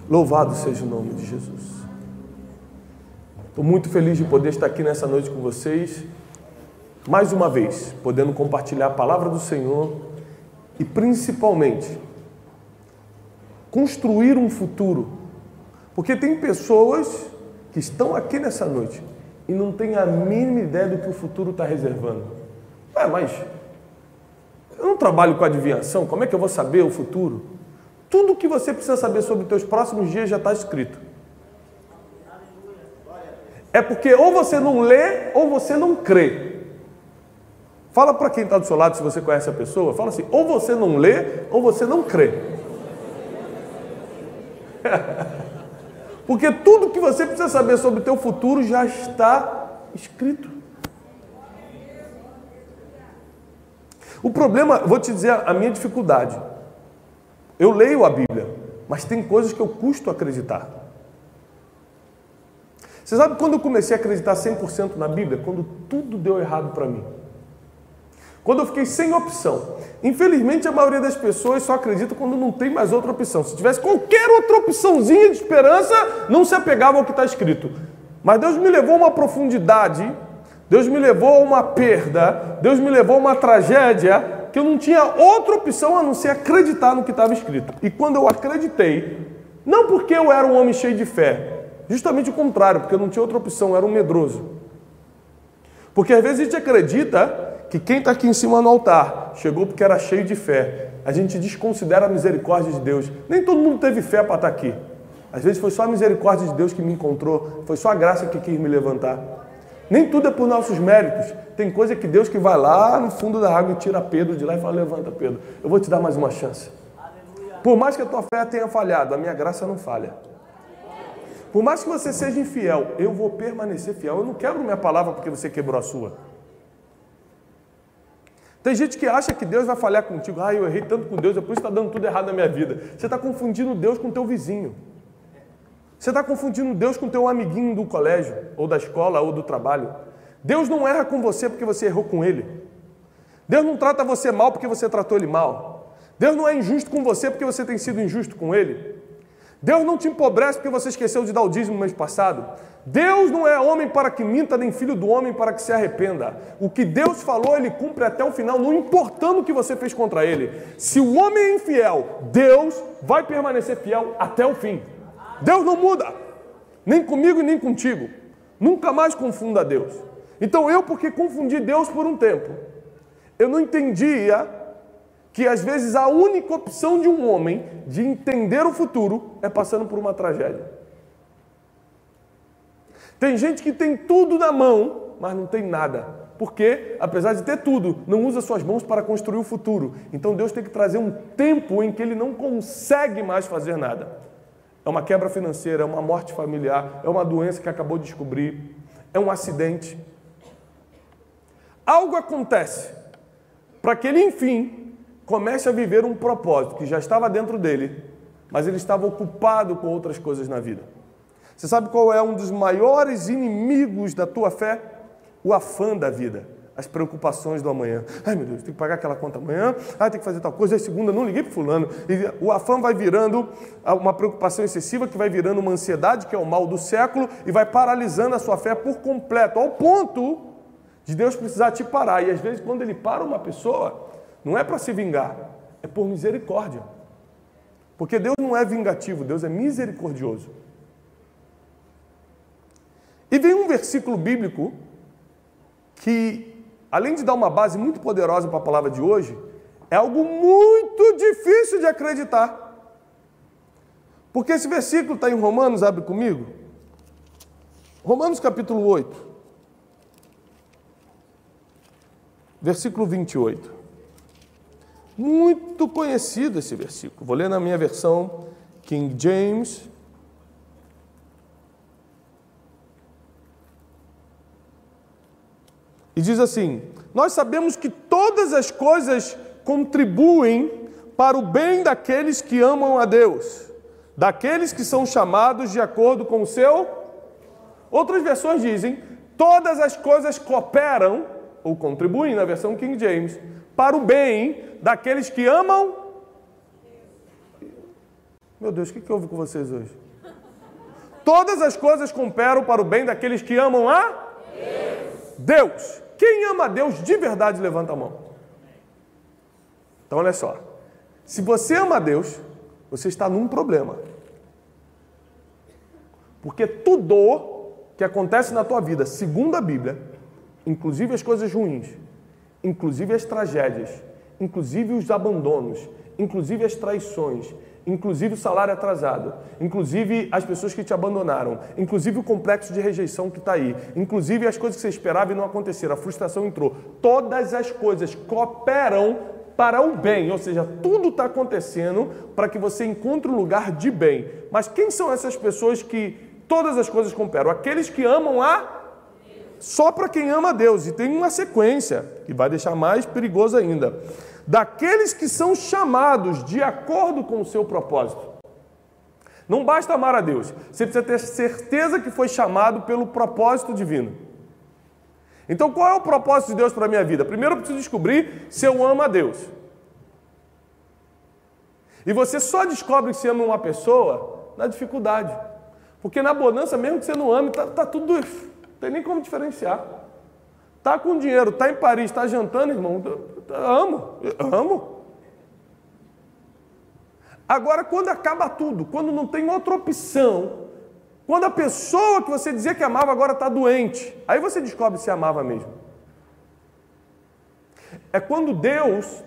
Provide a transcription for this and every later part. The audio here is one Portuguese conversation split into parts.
Louvado seja o nome de Jesus. Estou muito feliz de poder estar aqui nessa noite com vocês, mais uma vez, podendo compartilhar a palavra do Senhor e, principalmente, construir um futuro. Porque tem pessoas que estão aqui nessa noite e não têm a mínima ideia do que o futuro está reservando. Mas eu não trabalho com adivinhação, como é que eu vou saber o futuro? Tudo o que você precisa saber sobre os teus próximos dias já está escrito. É porque ou você não lê ou você não crê. Fala para quem está do seu lado, se você conhece a pessoa, fala assim, ou você não lê ou você não crê. Porque tudo que você precisa saber sobre o teu futuro já está escrito. O problema, vou te dizer a minha dificuldade. Eu leio a Bíblia, mas tem coisas que eu custo acreditar. Você sabe quando eu comecei a acreditar 100% na Bíblia? Quando tudo deu errado para mim. Quando eu fiquei sem opção. Infelizmente, a maioria das pessoas só acredita quando não tem mais outra opção. Se tivesse qualquer outra opçãozinha de esperança, não se apegava ao que está escrito. Mas Deus me levou a uma profundidade, Deus me levou a uma perda, Deus me levou a uma tragédia, que eu não tinha outra opção a não ser acreditar no que estava escrito. E quando eu acreditei, não porque eu era um homem cheio de fé, justamente o contrário, porque eu não tinha outra opção, eu era um medroso. Porque às vezes a gente acredita que quem está aqui em cima no altar chegou porque era cheio de fé. A gente desconsidera a misericórdia de Deus. Nem todo mundo teve fé para estar aqui. Às vezes foi só a misericórdia de Deus que me encontrou, foi só a graça que quis me levantar. Nem tudo é por nossos méritos. Tem coisa que Deus que vai lá no fundo da água e tira Pedro de lá e fala, levanta Pedro, eu vou te dar mais uma chance. Por mais que a tua fé tenha falhado, a minha graça não falha. Por mais que você seja infiel, eu vou permanecer fiel. Eu não quebro minha palavra porque você quebrou a sua. Tem gente que acha que Deus vai falhar contigo. Eu errei tanto com Deus, é por isso que está dando tudo errado na minha vida. Você está confundindo Deus com o teu vizinho. Você está confundindo Deus com o teu amiguinho do colégio, ou da escola, ou do trabalho. Deus não erra com você porque você errou com Ele. Deus não trata você mal porque você tratou Ele mal. Deus não é injusto com você porque você tem sido injusto com Ele. Deus não te empobrece porque você esqueceu de dar o dízimo no mês passado. Deus não é homem para que minta, nem filho do homem para que se arrependa. O que Deus falou, Ele cumpre até o final, não importando o que você fez contra Ele. Se o homem é infiel, Deus vai permanecer fiel até o fim. Deus não muda, nem comigo e nem contigo. Nunca mais confunda Deus. Então eu, porque confundi Deus por um tempo, eu não entendia que às vezes a única opção de um homem de entender o futuro é passando por uma tragédia. Tem gente que tem tudo na mão, mas não tem nada. Porque, apesar de ter tudo, não usa suas mãos para construir o futuro. Então Deus tem que trazer um tempo em que ele não consegue mais fazer nada. É uma quebra financeira, é uma morte familiar, é uma doença que acabou de descobrir, é um acidente. Algo acontece para que ele, enfim, comece a viver um propósito que já estava dentro dele, mas ele estava ocupado com outras coisas na vida. Você sabe qual é um dos maiores inimigos da tua fé? O afã da vida, as preocupações do amanhã. Ai meu Deus, tem que pagar aquela conta amanhã, tem que fazer tal coisa, aí segunda não liguei para fulano. E o afã vai virando uma preocupação excessiva, que vai virando uma ansiedade, que é o mal do século, e vai paralisando a sua fé por completo, ao ponto de Deus precisar te parar. E às vezes quando ele para uma pessoa, não é para se vingar, é por misericórdia. Porque Deus não é vingativo, Deus é misericordioso. E vem um versículo bíblico que, além de dar uma base muito poderosa para a palavra de hoje, é algo muito difícil de acreditar. Porque esse versículo está em Romanos, abre comigo. Romanos capítulo 8, versículo 28. Muito conhecido esse versículo. Vou ler na minha versão King James. E diz assim: nós sabemos que todas as coisas contribuem para o bem daqueles que amam a Deus, daqueles que são chamados de acordo com o seu... Outras versões dizem, todas as coisas cooperam, ou contribuem, na versão King James, para o bem daqueles que amam. Meu Deus, o que houve com vocês hoje? Todas as coisas cooperam para o bem daqueles que amam a Deus. Quem ama a Deus de verdade, levanta a mão. Então, olha só. Se você ama a Deus, você está num problema. Porque tudo que acontece na tua vida, segundo a Bíblia, inclusive as coisas ruins, inclusive as tragédias, inclusive os abandonos, inclusive as traições, inclusive o salário atrasado, inclusive as pessoas que te abandonaram, inclusive o complexo de rejeição que está aí, inclusive as coisas que você esperava e não aconteceram, a frustração entrou. Todas as coisas cooperam para o bem, ou seja, tudo está acontecendo para que você encontre um lugar de bem. Mas quem são essas pessoas que todas as coisas cooperam? Aqueles que amam a Deus. Só para quem ama a Deus. E tem uma sequência que vai deixar mais perigoso ainda. Daqueles que são chamados de acordo com o seu propósito. Não basta amar a Deus, você precisa ter certeza que foi chamado pelo propósito divino. Então qual é o propósito de Deus para a minha vida? Primeiro eu preciso descobrir se eu amo a Deus. E você só descobre que você ama uma pessoa na dificuldade. Porque na bonança, mesmo que você não ame, tá tudo, não tem nem como diferenciar. Tá com dinheiro, tá em Paris, tá jantando, irmão, amo. Agora, quando acaba tudo, quando não tem outra opção, quando a pessoa que você dizia que amava agora está doente, aí você descobre se amava mesmo. É quando Deus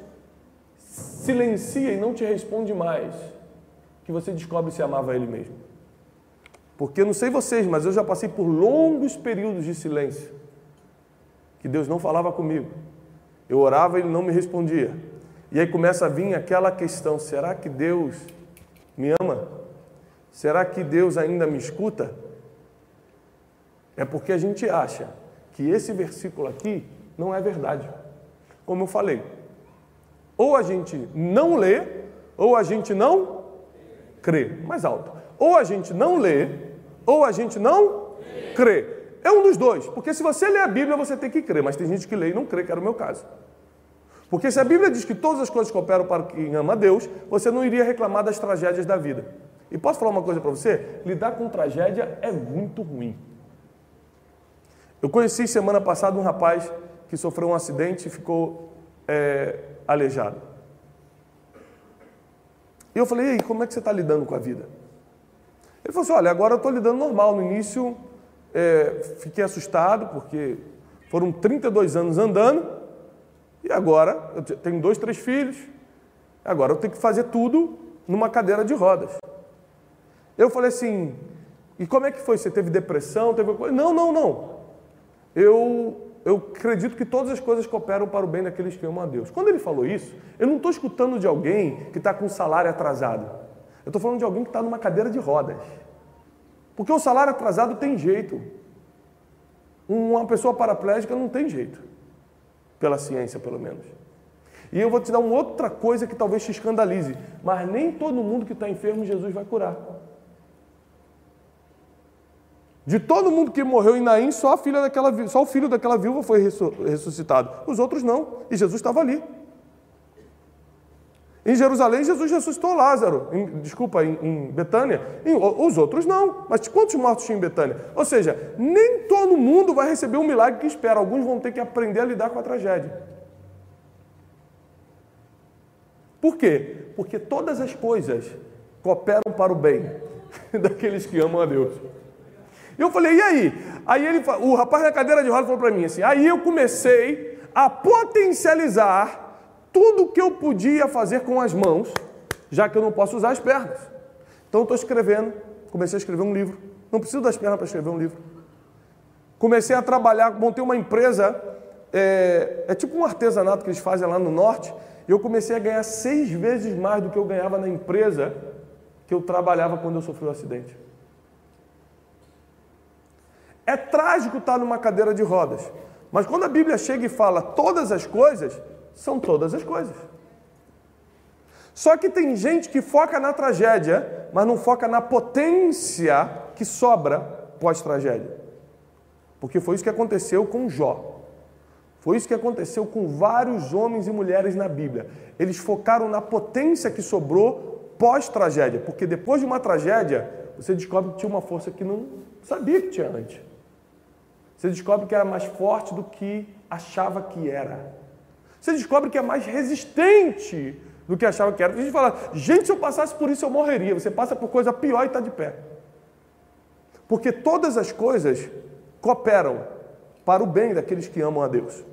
silencia e não te responde mais, que você descobre se amava Ele mesmo. Porque não sei vocês, mas eu já passei por longos períodos de silêncio, que Deus não falava comigo. Eu orava e Ele não me respondia. E aí começa a vir aquela questão, será que Deus me ama? Será que Deus ainda me escuta? É porque a gente acha que esse versículo aqui não é verdade. Como eu falei, ou a gente não lê, ou a gente não crê. Mais alto. Ou a gente não lê, ou a gente não crê. É um dos dois. Porque se você lê a Bíblia, você tem que crer. Mas tem gente que lê e não crê, que era o meu caso. Porque se a Bíblia diz que todas as coisas cooperam para quem ama a Deus, você não iria reclamar das tragédias da vida. E posso falar uma coisa para você? Lidar com tragédia é muito ruim. Eu conheci semana passada um rapaz que sofreu um acidente e ficou aleijado. E eu falei, e aí, como é que você está lidando com a vida? Ele falou assim, olha, agora eu estou lidando normal. No início, fiquei assustado, porque foram 32 anos andando, e agora eu tenho 2, 3 filhos, agora eu tenho que fazer tudo numa cadeira de rodas. Eu falei assim, e como é que foi? Você teve depressão? Não. Eu acredito que todas as coisas cooperam para o bem daqueles que amam a Deus. Quando ele falou isso, eu não estou escutando de alguém que está com salário atrasado. Eu estou falando de alguém que está numa cadeira de rodas. Porque o salário atrasado tem jeito. Uma pessoa paraplégica não tem jeito. Pela ciência, pelo menos. E eu vou te dar uma outra coisa que talvez te escandalize. Mas nem todo mundo que está enfermo, Jesus vai curar. De todo mundo que morreu em Naim, só o filho daquela viúva foi ressuscitado. Os outros não. E Jesus estava ali. Em Jerusalém, Jesus ressuscitou Lázaro. Em Betânia. Os outros não. Mas quantos mortos tinha em Betânia? Ou seja, nem todo mundo vai receber um milagre que espera. Alguns vão ter que aprender a lidar com a tragédia. Por quê? Porque todas as coisas cooperam para o bem daqueles que amam a Deus. E eu falei, e aí? Aí o rapaz na cadeira de rodas falou para mim assim, aí eu comecei a potencializar tudo que eu podia fazer com as mãos, já que eu não posso usar as pernas. Então eu estou escrevendo, comecei a escrever um livro. Não preciso das pernas para escrever um livro. Comecei a trabalhar, montei uma empresa, é tipo um artesanato que eles fazem lá no norte, e eu comecei a ganhar 6 vezes mais do que eu ganhava na empresa que eu trabalhava quando eu sofri o acidente. É trágico estar numa cadeira de rodas, mas quando a Bíblia chega e fala todas as coisas, são todas as coisas. Só que tem gente que foca na tragédia, mas não foca na potência que sobra pós-tragédia. Porque foi isso que aconteceu com Jó. Foi isso que aconteceu com vários homens e mulheres na Bíblia. Eles focaram na potência que sobrou pós-tragédia, porque depois de uma tragédia, você descobre que tinha uma força que não sabia que tinha antes. Você descobre que era mais forte do que achava que era. Você descobre que é mais resistente do que achava que era. A gente fala, gente, se eu passasse por isso eu morreria. Você passa por coisa pior e está de pé. Porque todas as coisas cooperam para o bem daqueles que amam a Deus.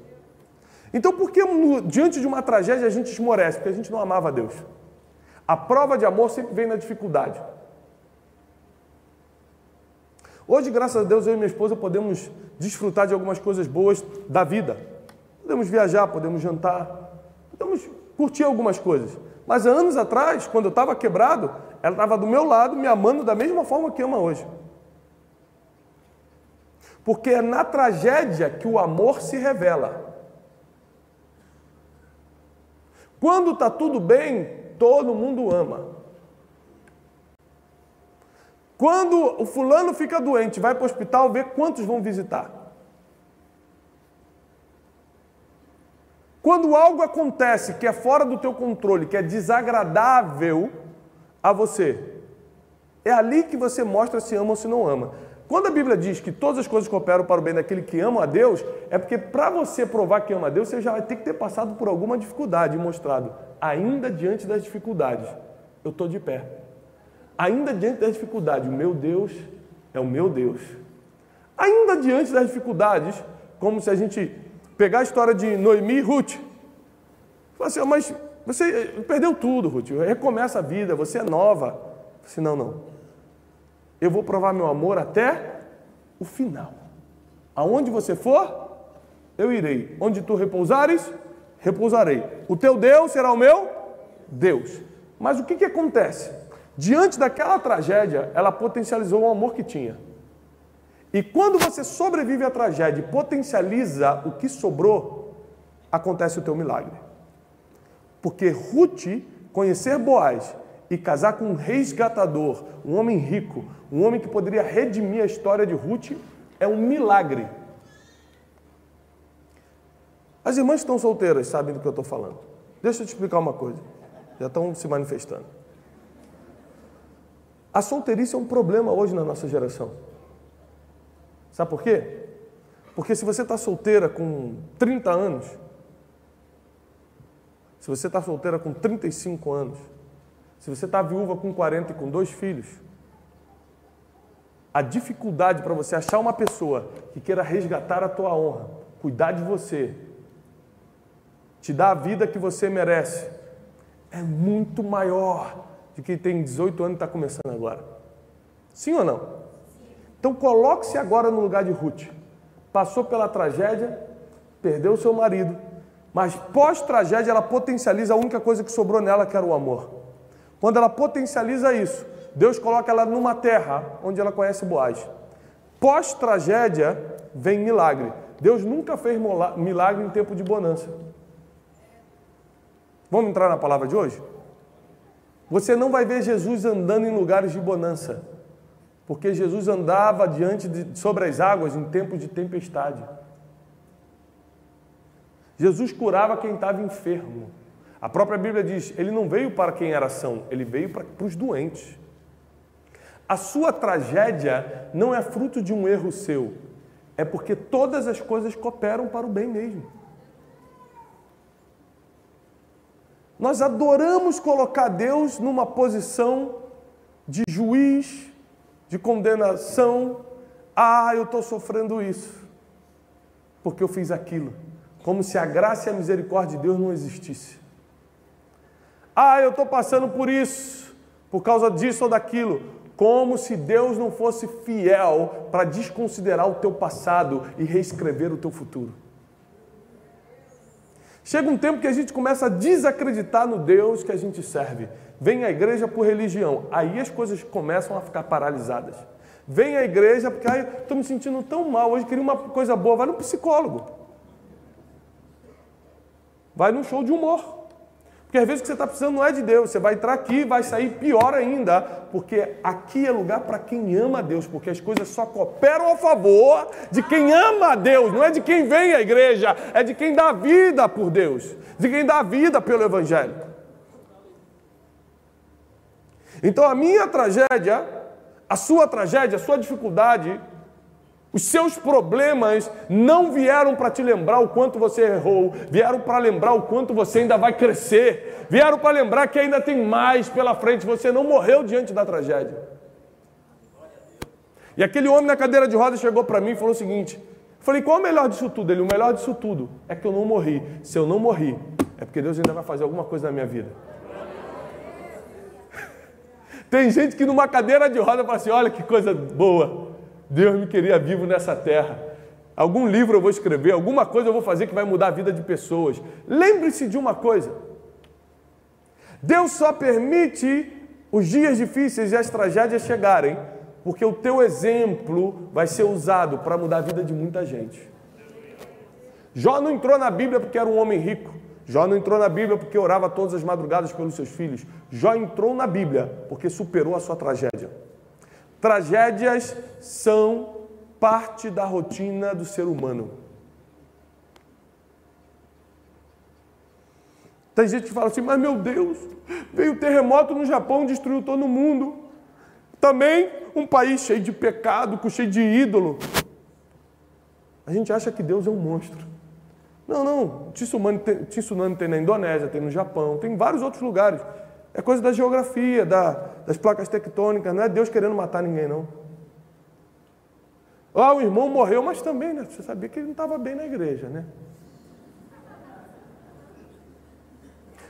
Então, por que diante de uma tragédia a gente esmorece? Porque a gente não amava a Deus. A prova de amor sempre vem na dificuldade. Hoje, graças a Deus, eu e minha esposa podemos desfrutar de algumas coisas boas da vida. Podemos viajar, podemos jantar, podemos curtir algumas coisas. Mas há anos atrás, quando eu estava quebrado, ela estava do meu lado, me amando da mesma forma que ama hoje. Porque é na tragédia que o amor se revela. Quando está tudo bem, todo mundo ama. Quando o fulano fica doente, vai para o hospital, vê quantos vão visitar. Quando algo acontece que é fora do teu controle, que é desagradável a você, é ali que você mostra se ama ou se não ama. Quando a Bíblia diz que todas as coisas cooperam para o bem daquele que ama a Deus, é porque para você provar que ama a Deus, você já vai ter que ter passado por alguma dificuldade e mostrado, ainda diante das dificuldades, eu estou de pé. Ainda diante das dificuldades, o meu Deus é o meu Deus. Ainda diante das dificuldades, como se a gente pegar a história de Noemi e Ruth, falar assim, mas você perdeu tudo, Ruth, recomeça a vida, você é nova. Eu disse, não. Eu vou provar meu amor até o final. Aonde você for, eu irei. Onde tu repousares, repousarei. O teu Deus será o meu Deus. Mas o que acontece? Diante daquela tragédia, ela potencializou o amor que tinha. E quando você sobrevive à tragédia e potencializa o que sobrou, acontece o teu milagre. Porque Ruth, conhecer Boaz e casar com um resgatador, um homem rico, um homem que poderia redimir a história de Ruth, é um milagre. As irmãs que estão solteiras sabem do que eu estou falando. Deixa eu te explicar uma coisa. Já estão se manifestando. A solteirice é um problema hoje na nossa geração. Sabe por quê? Porque se você está solteira com 30 anos, se você está solteira com 35 anos, se você está viúva com 40 e com 2 filhos, a dificuldade para você achar uma pessoa que queira resgatar a tua honra, cuidar de você, te dar a vida que você merece, é muito maior de quem tem 18 anos e está começando agora. Sim ou não? Então coloque-se agora no lugar de Ruth. Passou pela tragédia, perdeu o seu marido, mas pós-tragédia ela potencializa a única coisa que sobrou nela, que era o amor. Quando ela potencializa isso, Deus coloca ela numa terra onde ela conhece Boaz. Pós-tragédia vem milagre. Deus nunca fez milagre em tempo de bonança. Vamos entrar na palavra de hoje? Você não vai ver Jesus andando em lugares de bonança, porque Jesus andava sobre as águas em tempos de tempestade. Jesus curava quem estava enfermo. A própria Bíblia diz, ele não veio para quem era são, ele veio para os doentes. A sua tragédia não é fruto de um erro seu, é porque todas as coisas cooperam para o bem mesmo. Nós adoramos colocar Deus numa posição de juiz, de condenação. Eu estou sofrendo isso, porque eu fiz aquilo. Como se a graça e a misericórdia de Deus não existisse. Eu estou passando por isso, por causa disso ou daquilo. Como se Deus não fosse fiel para desconsiderar o teu passado e reescrever o teu futuro. Chega um tempo que a gente começa a desacreditar no Deus que a gente serve. Vem à igreja por religião, aí as coisas começam a ficar paralisadas. Vem à igreja porque estou me sentindo tão mal, hoje queria uma coisa boa, vai no psicólogo. Vai num show de humor. Porque às vezes o que você está precisando não é de Deus, você vai entrar aqui e vai sair pior ainda, porque aqui é lugar para quem ama a Deus, porque as coisas só cooperam a favor de quem ama a Deus, não é de quem vem à igreja, é de quem dá vida por Deus, de quem dá vida pelo Evangelho. Então a minha tragédia, a sua dificuldade, os seus problemas não vieram para te lembrar o quanto você errou, vieram para lembrar o quanto você ainda vai crescer, vieram para lembrar que ainda tem mais pela frente, você não morreu diante da tragédia. E aquele homem na cadeira de rodas chegou para mim e falou o seguinte, eu falei, qual é o melhor disso tudo? Ele, o melhor disso tudo é que eu não morri. Se eu não morri, é porque Deus ainda vai fazer alguma coisa na minha vida. Tem gente que numa cadeira de rodas fala assim, olha que coisa boa, Deus me queria vivo nessa terra. Algum livro eu vou escrever, alguma coisa eu vou fazer que vai mudar a vida de pessoas. Lembre-se de uma coisa. Deus só permite os dias difíceis e as tragédias chegarem, porque o teu exemplo vai ser usado para mudar a vida de muita gente. Jó não entrou na Bíblia porque era um homem rico. Jó não entrou na Bíblia porque orava todas as madrugadas pelos seus filhos. Jó entrou na Bíblia porque superou a sua tragédia. Tragédias são parte da rotina do ser humano. Tem gente que fala assim, mas meu Deus, veio terremoto no Japão, destruiu todo mundo. Também um país cheio de pecado, cheio de ídolo. A gente acha que Deus é um monstro. Não, tsunami tem na Indonésia, tem no Japão, tem em vários outros lugares. É coisa da geografia, das placas tectônicas, não é Deus querendo matar ninguém, não. O irmão morreu, mas também, né? Você sabia que ele não estava bem na igreja, né?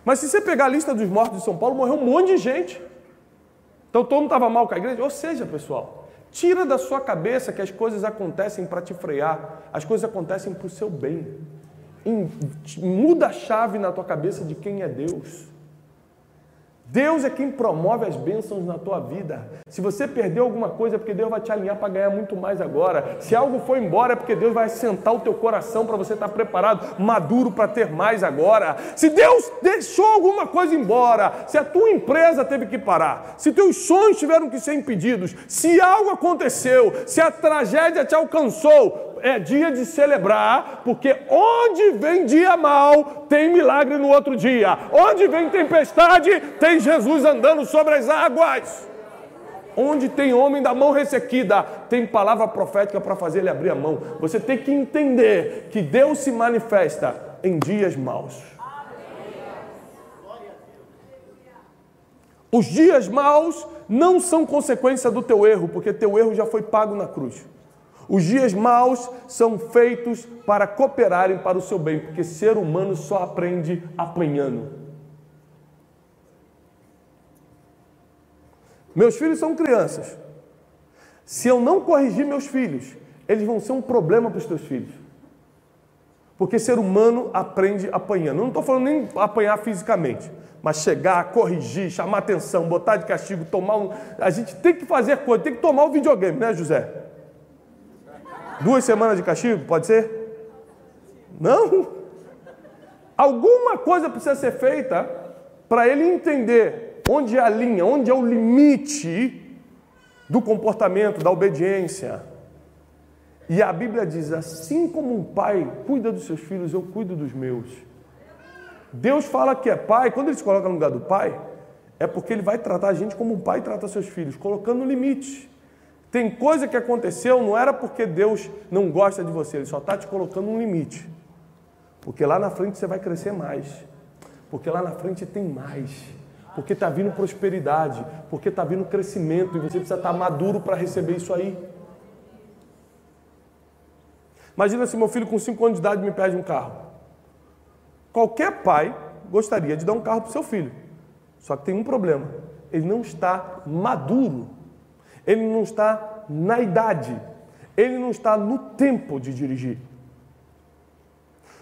Mas se você pegar a lista dos mortos de São Paulo, morreu um monte de gente. Então todo mundo estava mal com a igreja. Ou seja, pessoal, tira da sua cabeça que as coisas acontecem para te frear, as coisas acontecem para o seu bem. Muda a chave na tua cabeça de quem é Deus. Deus é quem promove as bênçãos na tua vida. Se você perdeu alguma coisa, é porque Deus vai te alinhar para ganhar muito mais agora. Se algo foi embora, é porque Deus vai assentar o teu coração para você estar preparado, maduro para ter mais agora. Se Deus deixou alguma coisa embora, se a tua empresa teve que parar, se teus sonhos tiveram que ser impedidos, se algo aconteceu, se a tragédia te alcançou, é dia de celebrar, porque onde vem dia mau, tem milagre no outro dia. Onde vem tempestade, tem Jesus andando sobre as águas. Onde tem homem da mão ressequida, tem palavra profética para fazer ele abrir a mão. Você tem que entender que Deus se manifesta em dias maus. Os dias maus não são consequência do teu erro, porque teu erro já foi pago na cruz. Os dias maus são feitos para cooperarem para o seu bem, porque ser humano só aprende apanhando. Meus filhos são crianças. Se eu não corrigir meus filhos, eles vão ser um problema para os teus filhos. Porque ser humano aprende apanhando. Eu não estou falando nem apanhar fisicamente, mas chegar, corrigir, chamar atenção, botar de castigo, tomar um... A gente tem que fazer coisa, tem que tomar um videogame, né, José? 2 semanas de castigo, pode ser? Não. Alguma coisa precisa ser feita para ele entender onde é a linha, onde é o limite do comportamento, da obediência. E a Bíblia diz, assim como um pai cuida dos seus filhos, eu cuido dos meus. Deus fala que é pai, quando ele se coloca no lugar do pai, é porque ele vai tratar a gente como um pai trata seus filhos, colocando limite. Tem coisa que aconteceu, não era porque Deus não gosta de você, Ele só está te colocando um limite. Porque lá na frente você vai crescer mais. Porque lá na frente tem mais. Porque está vindo prosperidade. Porque está vindo crescimento e você precisa estar maduro para receber isso aí. Imagina se meu filho com 5 anos de idade me pede um carro. Qualquer pai gostaria de dar um carro para o seu filho. Só que tem um problema. Ele não está maduro. Ele não está na idade, ele não está no tempo de dirigir.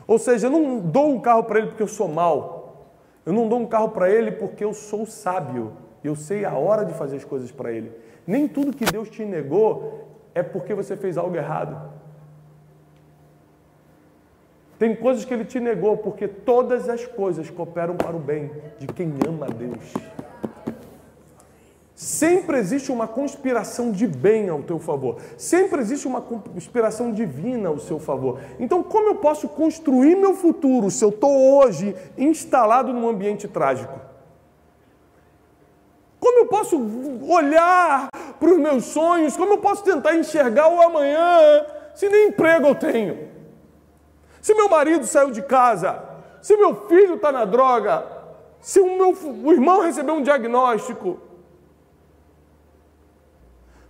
Ou seja, eu não dou um carro para ele porque eu sou mau. Eu não dou um carro para ele porque eu sou sábio. Eu sei a hora de fazer as coisas para ele. Nem tudo que Deus te negou é porque você fez algo errado. Tem coisas que Ele te negou porque todas as coisas cooperam para o bem de quem ama a Deus. Sempre existe uma conspiração de bem ao teu favor. Sempre existe uma conspiração divina ao seu favor. Então, como eu posso construir meu futuro se eu estou hoje instalado num ambiente trágico? Como eu posso posso olhar para os meus sonhos? Como eu posso tentar enxergar o amanhã se nem emprego eu tenho? Se meu marido saiu de casa? Se meu filho está na droga? Se o irmão recebeu um diagnóstico?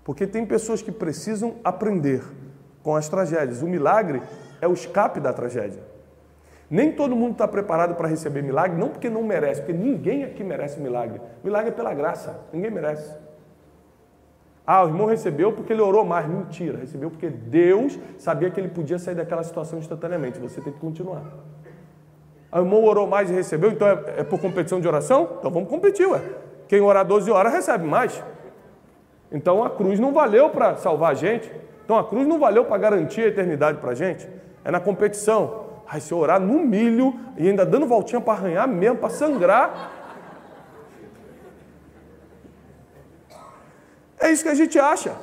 Porque tem pessoas que precisam aprender com as tragédias. O milagre é o escape da tragédia. Nem todo mundo está preparado para receber milagre, não porque não merece, porque ninguém aqui merece milagre. Milagre é pela graça, ninguém merece. Ah, o irmão recebeu porque ele orou mais. Mentira, recebeu porque Deus sabia que ele podia sair daquela situação instantaneamente. Você tem que continuar. Ah, o irmão orou mais e recebeu, então é por competição de oração? Então vamos competir, ué. Quem orar 12 horas recebe mais. Então a cruz não valeu para salvar a gente. Então a cruz não valeu para garantir a eternidade para a gente. É na competição. Ai, se eu orar no milho e ainda dando voltinha para arranhar mesmo, para sangrar. É isso que a gente acha.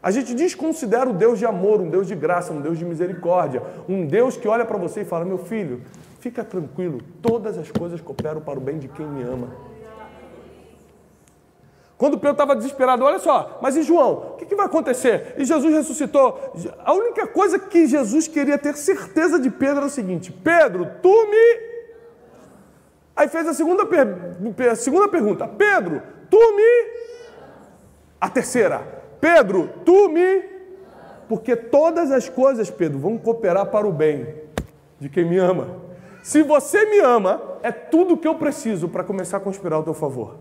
A gente desconsidera o Deus de amor, um Deus de graça, um Deus de misericórdia. Um Deus que olha para você e fala, meu filho, fica tranquilo, todas as coisas cooperam para o bem de quem me ama. Quando Pedro estava desesperado, olha só, mas e João? O que vai acontecer? E Jesus ressuscitou. A única coisa que Jesus queria ter certeza de Pedro era o seguinte, Pedro, tu me... Aí fez a segunda pergunta, Pedro, tu me... A terceira, Pedro, tu me... Porque todas as coisas, Pedro, vão cooperar para o bem de quem me ama. Se você me ama, é tudo o que eu preciso para começar a conspirar ao teu favor.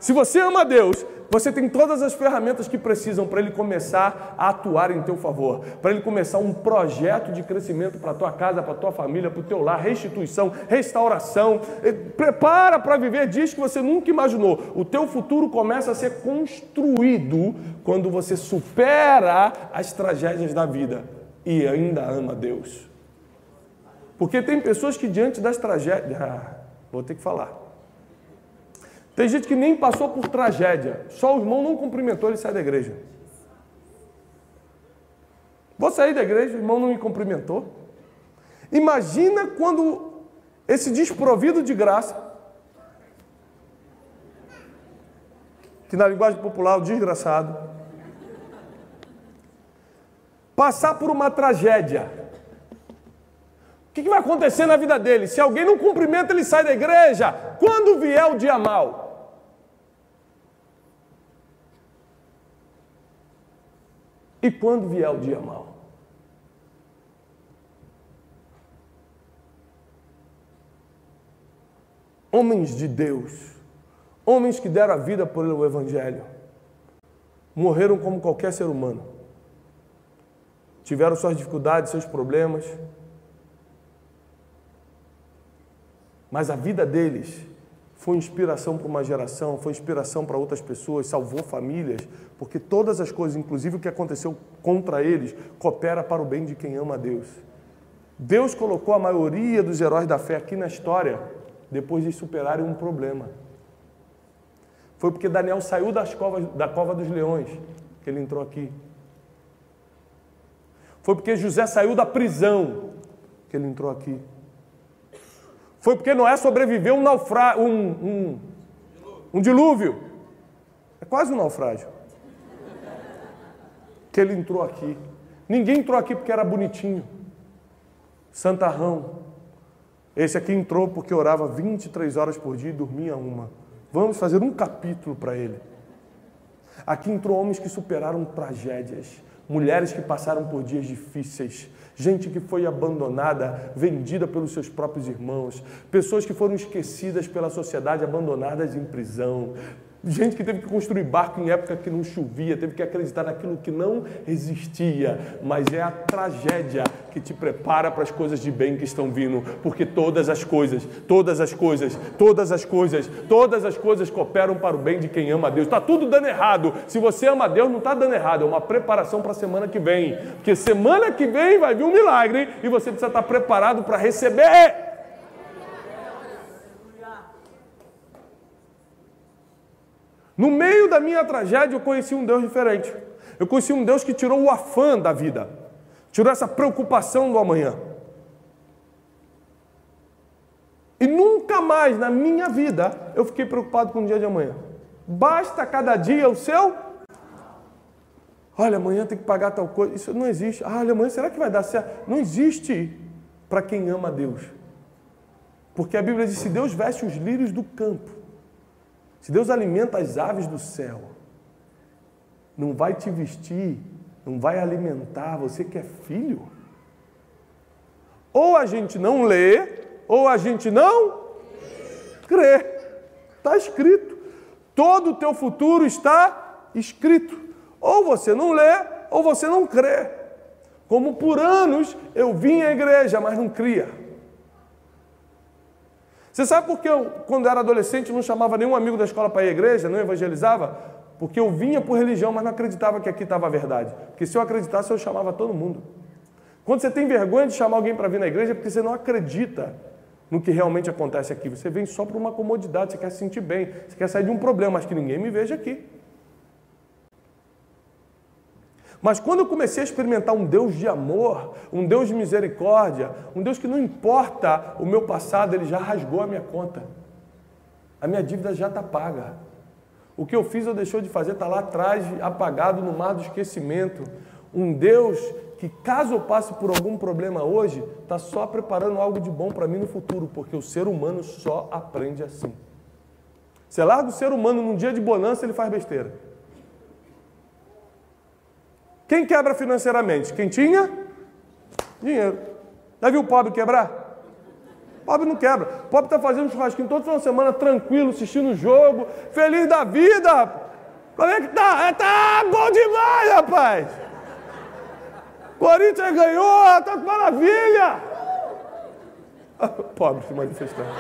Se você ama a Deus, você tem todas as ferramentas que precisam para Ele começar a atuar em teu favor, para Ele começar um projeto de crescimento para a tua casa, para a tua família, para o teu lar, restituição, restauração. Prepara para viver dias que você nunca imaginou. O teu futuro começa a ser construído quando você supera as tragédias da vida e ainda ama a Deus. Porque tem pessoas que diante das tragédias... vou ter que falar. Tem gente que nem passou por tragédia. Só o irmão não cumprimentou, ele sai da igreja. Vou sair da igreja, o irmão não me cumprimentou. Imagina quando esse desprovido de graça, que na linguagem popular é o desgraçado, passar por uma tragédia. O que vai acontecer na vida dele? Se alguém não cumprimenta, ele sai da igreja. Quando vier o dia mau? E quando vier o dia mau? Homens de Deus, homens que deram a vida pelo Evangelho, morreram como qualquer ser humano. Tiveram suas dificuldades, seus problemas, mas a vida deles foi inspiração para uma geração, foi inspiração para outras pessoas, salvou famílias, porque todas as coisas, inclusive o que aconteceu contra eles, coopera para o bem de quem ama a Deus. Deus colocou a maioria dos heróis da fé aqui na história, depois de superarem um problema. Foi porque Daniel saiu da cova dos leões, que ele entrou aqui. Foi porque José saiu da prisão, que ele entrou aqui. Foi porque Noé sobreviveu um dilúvio. É quase um naufrágio. Que ele entrou aqui. Ninguém entrou aqui porque era bonitinho. Santarrão. Esse aqui entrou porque orava 23 horas por dia e dormia uma. Vamos fazer um capítulo para ele. Aqui entrou homens que superaram tragédias. Mulheres que passaram por dias difíceis, gente que foi abandonada, vendida pelos seus próprios irmãos, pessoas que foram esquecidas pela sociedade, abandonadas em prisão, gente que teve que construir barco em época que não chovia, teve que acreditar naquilo que não existia, mas é a tragédia que te prepara para as coisas de bem que estão vindo, porque todas as coisas cooperam para o bem de quem ama a Deus. Está tudo dando errado. Se você ama a Deus, não está dando errado, é uma preparação para a semana que vem, porque semana que vem vai vir um milagre e você precisa estar preparado para receber. No meio da minha tragédia, eu conheci um Deus diferente. Eu conheci um Deus que tirou o afã da vida. Tirou essa preocupação do amanhã. E nunca mais na minha vida eu fiquei preocupado com o dia de amanhã. Basta cada dia o seu... Olha, amanhã tem que pagar tal coisa. Isso não existe. Olha, amanhã será que vai dar certo? Não existe para quem ama a Deus. Porque a Bíblia diz, se Deus veste os lírios do campo, se Deus alimenta as aves do céu, não vai te vestir, não vai alimentar você que é filho? Ou a gente não lê, ou a gente não crê. Está escrito. Todo o teu futuro está escrito. Ou você não lê, ou você não crê. Como por anos eu vim à igreja, mas não cria. Você sabe por que eu, quando era adolescente, não chamava nenhum amigo da escola para ir à igreja, não evangelizava? Porque eu vinha por religião, mas não acreditava que aqui estava a verdade. Porque se eu acreditasse, eu chamava todo mundo. Quando você tem vergonha de chamar alguém para vir na igreja, é porque você não acredita no que realmente acontece aqui. Você vem só por uma comodidade, você quer se sentir bem, você quer sair de um problema, mas que ninguém me veja aqui. Mas quando eu comecei a experimentar um Deus de amor, um Deus de misericórdia, um Deus que não importa o meu passado, Ele já rasgou a minha conta. A minha dívida já está paga. O que eu fiz ou deixou de fazer está lá atrás, apagado no mar do esquecimento. Um Deus que, caso eu passe por algum problema hoje, está só preparando algo de bom para mim no futuro, porque o ser humano só aprende assim. Você larga o ser humano num dia de bonança, ele faz besteira. Quem quebra financeiramente? Quem tinha dinheiro. Já viu o pobre quebrar? O pobre não quebra. O pobre está fazendo um churrasquinho todo final de semana, tranquilo, assistindo o jogo, feliz da vida. Como é que tá? Tá bom demais, rapaz. Corinthians ganhou, tá maravilha. Pobre se manifestando.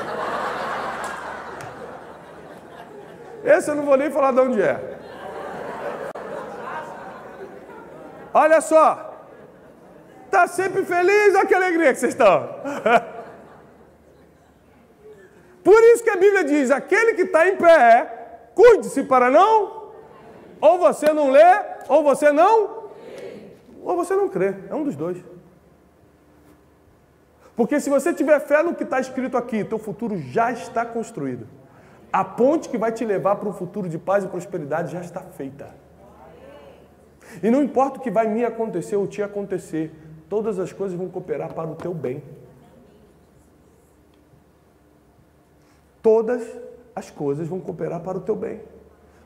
Esse eu não vou nem falar de onde é. Olha só, está sempre feliz, olha que alegria que vocês estão. Por isso que a Bíblia diz, aquele que está em pé, cuide-se para não, ou você não lê, ou você não crê, é um dos dois. Porque se você tiver fé no que está escrito aqui, teu futuro já está construído. A ponte que vai te levar para um futuro de paz e prosperidade já está feita. E não importa o que vai me acontecer ou te acontecer, todas as coisas vão cooperar para o teu bem. Todas as coisas vão cooperar para o teu bem.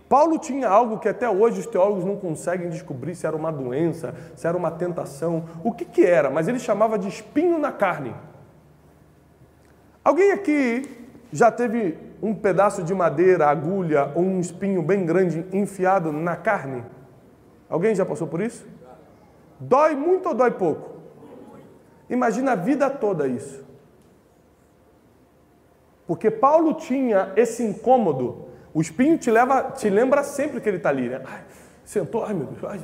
Paulo tinha algo que até hoje os teólogos não conseguem descobrir se era uma doença, se era uma tentação, o que era, mas ele chamava de espinho na carne. Alguém aqui já teve um pedaço de madeira, agulha ou um espinho bem grande enfiado na carne? Alguém já passou por isso? Dói muito ou dói pouco? Imagina a vida toda isso. Porque Paulo tinha esse incômodo. O espinho te lembra sempre que ele está ali, né? Ai, sentou, ai meu Deus. Ai,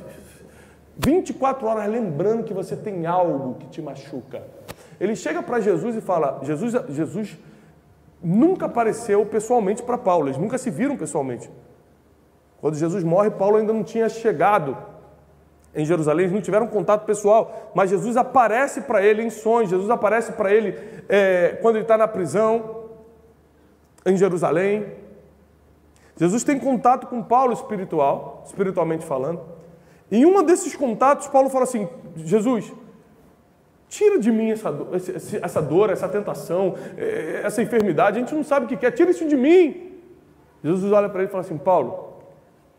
24 horas lembrando que você tem algo que te machuca. Ele chega para Jesus e fala, Jesus nunca apareceu pessoalmente para Paulo, eles nunca se viram pessoalmente. Quando Jesus morre, Paulo ainda não tinha chegado em Jerusalém, eles não tiveram contato pessoal, mas Jesus aparece para ele em sonhos, Jesus aparece para ele quando ele está na prisão, em Jerusalém. Jesus tem contato com Paulo espiritualmente falando. E em um desses contatos, Paulo fala assim, Jesus, tira de mim essa dor, essa tentação, essa enfermidade, a gente não sabe o que é, tira isso de mim. Jesus olha para ele e fala assim, Paulo,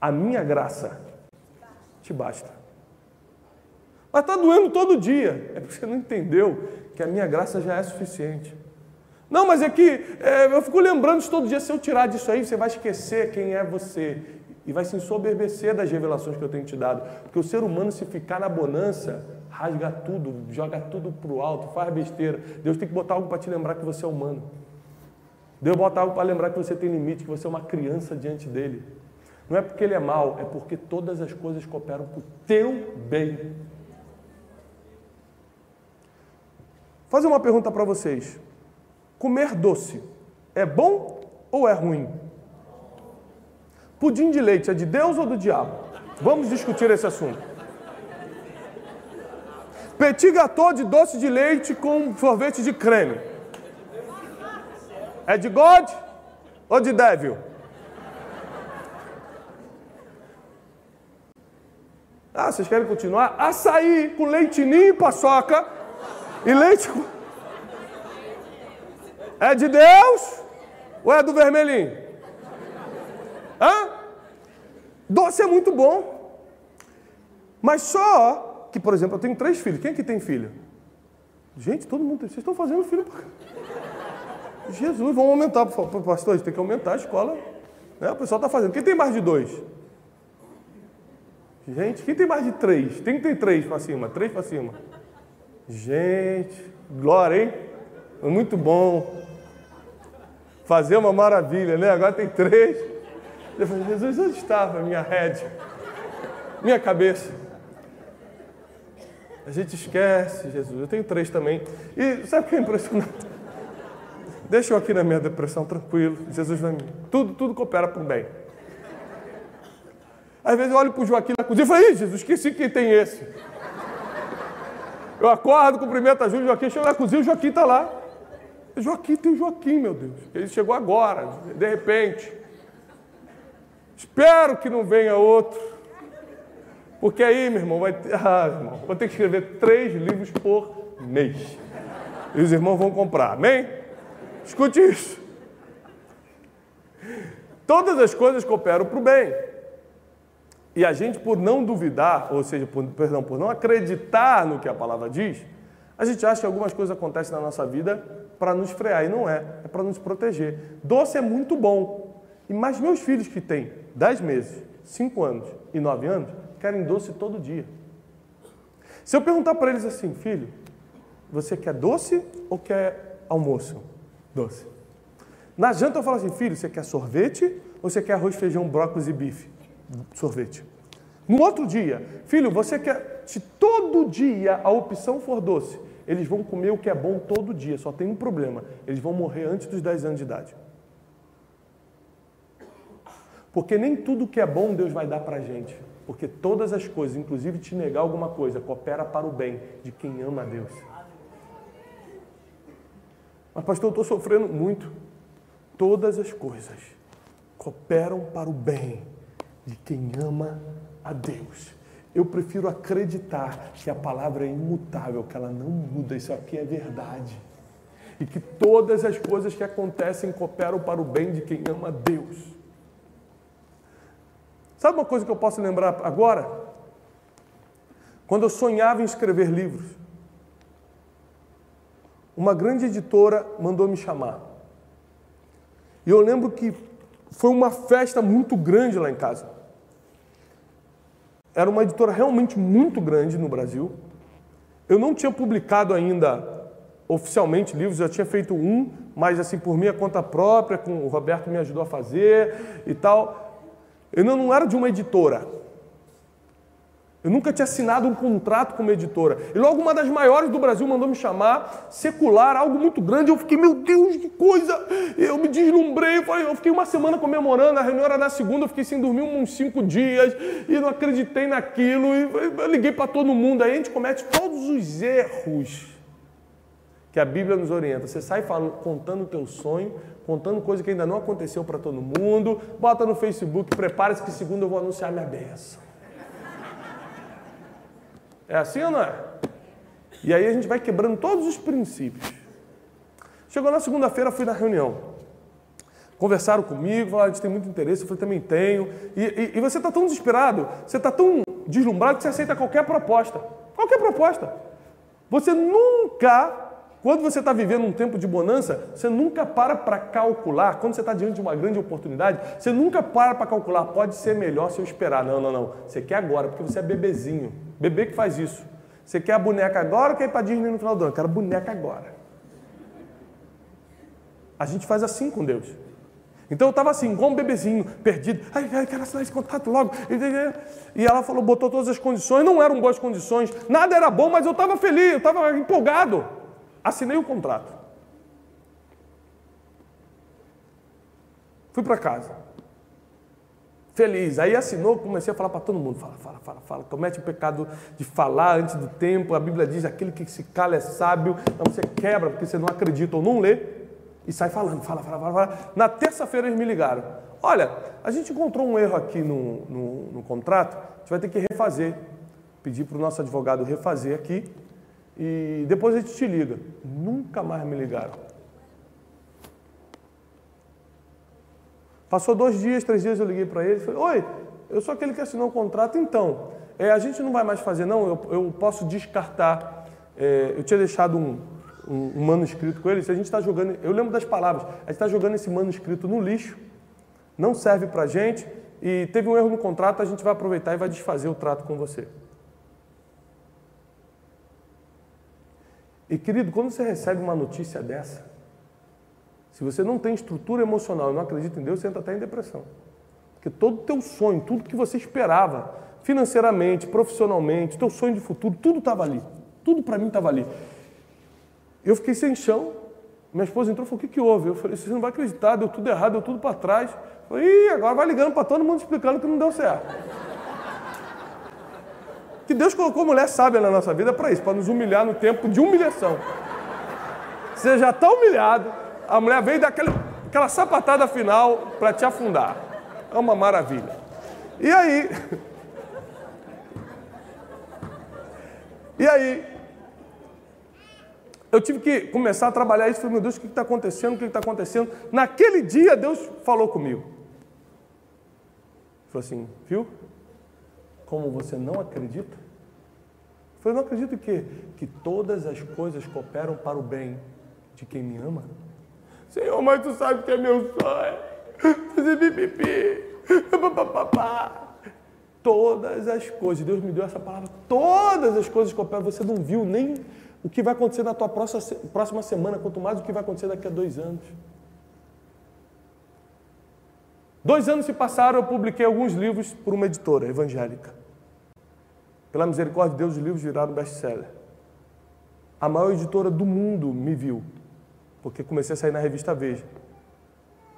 a minha graça te basta. Mas está doendo todo dia. É porque você não entendeu que a minha graça já é suficiente. Não, mas é que eu fico lembrando isso todo dia. Se eu tirar disso aí, você vai esquecer quem é você. E vai se ensoberbecer das revelações que eu tenho te dado. Porque o ser humano, se ficar na bonança, rasga tudo, joga tudo para o alto, faz besteira. Deus tem que botar algo para te lembrar que você é humano. Deus bota algo para lembrar que você tem limite, que você é uma criança diante dele. Não é porque ele é mau, é porque todas as coisas cooperam para o teu bem. Vou fazer uma pergunta para vocês. Comer doce é bom ou é ruim? Pudim de leite é de Deus ou do diabo? Vamos discutir esse assunto. Petit gâteau de doce de leite com sorvete de creme. É de God ou de devil? Ah, vocês querem continuar? Açaí com leitinho e paçoca. E leite com... É de Deus ou é do vermelhinho? Hã? Doce é muito bom. Mas só que, por exemplo, eu tenho 3 filhos. Quem que tem filho? Gente, todo mundo tem. Vocês estão fazendo filho pra cá. Jesus, vamos aumentar, pastor. A gente tem que aumentar a escola. Né? O pessoal está fazendo. Quem tem mais de 2? Gente, quem tem mais de 3? Quem tem 3 para cima? 3 para cima. Gente, glória, hein? Muito bom. Fazer uma maravilha, né? Agora tem 3. Eu falei, Jesus, onde estava a minha rédea? Minha cabeça. A gente esquece, Jesus. Eu tenho 3 também. E sabe o que é impressionante? Deixa eu aqui na minha depressão, tranquilo. Jesus vai me... Tudo coopera para o bem. Às vezes eu olho para o Joaquim na cozinha e falo, Jesus, esqueci quem tem esse. Eu acordo, cumprimento a Júlia, o Joaquim chega na cozinha, o Joaquim está lá. Joaquim, tem o Joaquim, meu Deus. Ele chegou agora, de repente. Espero que não venha outro. Porque aí, meu irmão, irmão, vou ter que escrever 3 livros por mês. E os irmãos vão comprar, amém? Escute isso. Todas as coisas cooperam para o bem. E a gente, por não duvidar, ou seja, por não acreditar no que a palavra diz, a gente acha que algumas coisas acontecem na nossa vida para nos frear, e não é para nos proteger. Doce é muito bom, mas meus filhos que têm 10 meses, 5 anos e 9 anos, querem doce todo dia. Se eu perguntar para eles assim, filho, você quer doce ou quer almoço? Doce. Na janta eu falo assim, filho, você quer sorvete ou você quer arroz, feijão, brócolis e bife? Sorvete. No outro dia, filho, você quer... Se todo dia a opção for doce, eles vão comer o que é bom todo dia. Só tem um problema. Eles vão morrer antes dos 10 anos de idade. Porque nem tudo que é bom Deus vai dar pra gente. Porque todas as coisas, inclusive te negar alguma coisa, coopera para o bem de quem ama a Deus. Mas pastor, eu estou sofrendo muito. Todas as coisas cooperam para o bem de quem ama a Deus. Eu prefiro acreditar que a palavra é imutável, que ela não muda, isso aqui é verdade. E que todas as coisas que acontecem cooperam para o bem de quem ama a Deus. Sabe uma coisa que eu posso lembrar agora? Quando eu sonhava em escrever livros, uma grande editora mandou me chamar. E eu lembro que foi uma festa muito grande lá em casa. Era uma editora realmente muito grande no Brasil. Eu não tinha publicado ainda oficialmente livros, eu já tinha feito um, mas assim por minha conta própria, com o Roberto me ajudou a fazer e tal. Eu não era de uma editora. Eu nunca tinha assinado um contrato com uma editora. E logo uma das maiores do Brasil mandou me chamar, secular, algo muito grande. Eu fiquei, meu Deus, que coisa! Eu me deslumbrei, eu fiquei uma semana comemorando, a reunião era na segunda, eu fiquei sem dormir uns 5 dias, e não acreditei naquilo, e eu liguei para todo mundo. Aí a gente comete todos os erros que a Bíblia nos orienta. Você sai contando o teu sonho, contando coisa que ainda não aconteceu para todo mundo, bota no Facebook, prepare-se que segunda eu vou anunciar minha bênção. É assim ou não é? E aí a gente vai quebrando todos os princípios. Chegou na segunda-feira, fui na reunião. Conversaram comigo, falaram, a gente tem muito interesse, eu falei, também tenho. E você está tão desesperado, você está tão deslumbrado que você aceita qualquer proposta. Qualquer proposta. Você nunca, quando você está vivendo um tempo de bonança, você nunca para calcular, quando você está diante de uma grande oportunidade, você nunca para calcular, pode ser melhor se eu esperar. Não. Você quer agora, porque você é bebezinho. Bebê que faz isso. Você quer a boneca agora ou quer ir para Disney no final do ano? Eu quero a boneca agora. A gente faz assim com Deus. Então eu estava assim, igual um bebezinho, perdido. Ai, quero assinar esse contrato logo. E ela falou, botou todas as condições. Não eram boas condições. Nada era bom, mas eu estava feliz, eu estava empolgado. Assinei o contrato. Fui para casa. Feliz. Aí assinou, comecei a falar para todo mundo. Fala. Comete o pecado de falar antes do tempo. A Bíblia diz, aquele que se cala é sábio. Então você quebra porque você não acredita ou não lê. E sai falando, fala. Na terça-feira eles me ligaram. Olha, a gente encontrou um erro aqui no contrato. A gente vai ter que refazer. Pedi para o nosso advogado refazer aqui e depois a gente te liga. Nunca mais me ligaram. Passou 2 dias, 3 dias, eu liguei para ele e falei, oi, eu sou aquele que assinou o contrato, então, a gente não vai mais fazer não, eu posso descartar, eu tinha deixado um manuscrito com ele, se a gente está jogando, eu lembro das palavras, a gente está jogando esse manuscrito no lixo, não serve para a gente, e teve um erro no contrato, a gente vai aproveitar e vai desfazer o trato com você. E querido, quando você recebe uma notícia dessa, se você não tem estrutura emocional e não acredita em Deus, você entra até em depressão. Porque todo o teu sonho, tudo que você esperava, financeiramente, profissionalmente, teu sonho de futuro, tudo estava ali. Tudo para mim estava ali. Eu fiquei sem chão, minha esposa entrou e falou, o que houve? Eu falei, você não vai acreditar, deu tudo errado, deu tudo para trás. Eu falei, ih, agora vai ligando para todo mundo explicando que não deu certo. Que Deus colocou mulher sábia na nossa vida para isso, para nos humilhar no tempo de humilhação. Você já está humilhado, a mulher veio dar aquela sapatada final para te afundar. É uma maravilha. E aí, eu tive que começar a trabalhar isso. Falei, meu Deus, o que está acontecendo? O que está acontecendo? Naquele dia, Deus falou comigo. Falou assim, viu? Como você não acredita? Eu falei, não acredito em quê? Que todas as coisas cooperam para o bem de quem me ama. Senhor, mas tu sabe que é meu sonho. Fazer pipipi. Todas as coisas. Deus me deu essa palavra. Todas as coisas cooperam. Você não viu nem o que vai acontecer na tua próxima semana, quanto mais o que vai acontecer daqui a 2 anos. 2 anos se passaram, eu publiquei alguns livros por uma editora evangélica. Pela misericórdia de Deus, os livros viraram best-seller. A maior editora do mundo me viu, porque comecei a sair na revista Veja.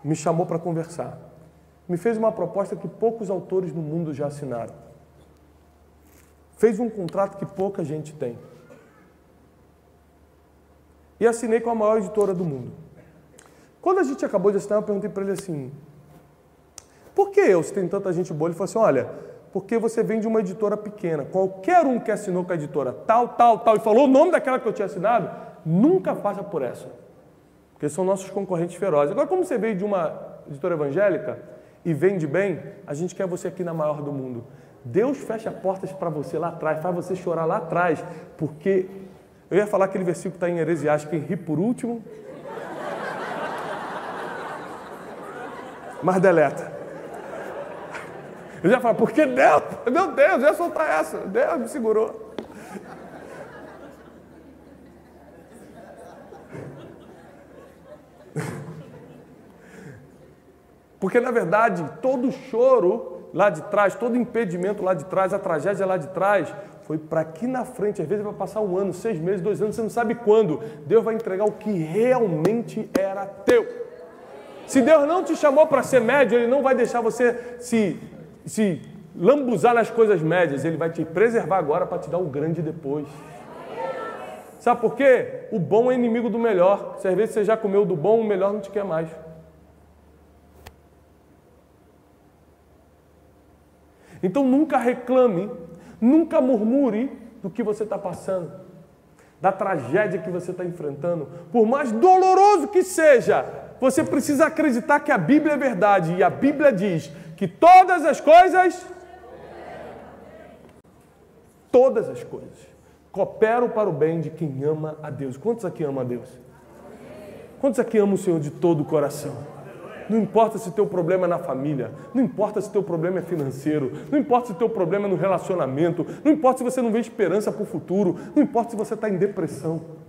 Me chamou para conversar. Me fez uma proposta que poucos autores no mundo já assinaram. Fez um contrato que pouca gente tem. E assinei com a maior editora do mundo. Quando a gente acabou de assinar, eu perguntei para ele assim, por que eu, se tem tanta gente boa? Ele falou assim, olha, porque você vem de uma editora pequena. Qualquer um que assinou com a editora tal, e falou o nome daquela que eu tinha assinado, nunca passa por essa. Porque são nossos concorrentes ferozes. Agora, como você veio de uma editora evangélica e vende bem, a gente quer você aqui na maior do mundo. Deus fecha portas para você lá atrás, faz você chorar lá atrás, porque... Eu ia falar aquele versículo que está em Heresiastes, quem ri por último, mas deleta. Eu já falo, porque Deus, meu Deus, eu ia soltar essa, Deus me segurou. Porque, na verdade, todo choro lá de trás, todo impedimento lá de trás, a tragédia lá de trás, foi para aqui na frente. Às vezes vai passar 1 ano, 6 meses, 2 anos, você não sabe quando. Deus vai entregar o que realmente era teu. Se Deus não te chamou para ser médio, Ele não vai deixar você se lambuzar nas coisas médias. Ele vai te preservar agora para te dar o grande depois. Sabe por quê? O bom é inimigo do melhor. Se às vezes você já comeu do bom, o melhor não te quer mais. Então nunca reclame, nunca murmure do que você está passando, da tragédia que você está enfrentando. Por mais doloroso que seja, você precisa acreditar que a Bíblia é verdade. E a Bíblia diz que todas as coisas cooperam para o bem de quem ama a Deus. Quantos aqui amam a Deus? Quantos aqui amam o Senhor de todo o coração? Não importa se o teu problema é na família, não importa se o teu problema é financeiro, não importa se o teu problema é no relacionamento, não importa se você não vê esperança para o futuro, não importa se você está em depressão,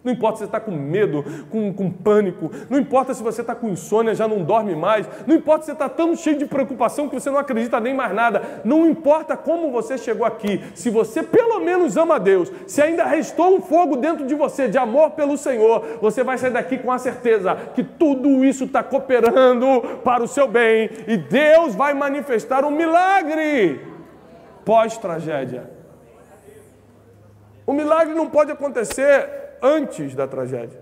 não importa se você está com medo, com pânico, não importa se você está com insônia, já não dorme mais, não importa se você está tão cheio de preocupação que você não acredita nem mais nada, não importa como você chegou aqui, se você pelo menos ama a Deus, se ainda restou um fogo dentro de você de amor pelo Senhor, você vai sair daqui com a certeza que tudo isso está cooperando para o seu bem e Deus vai manifestar um milagre pós-tragédia. O milagre não pode acontecer antes da tragédia.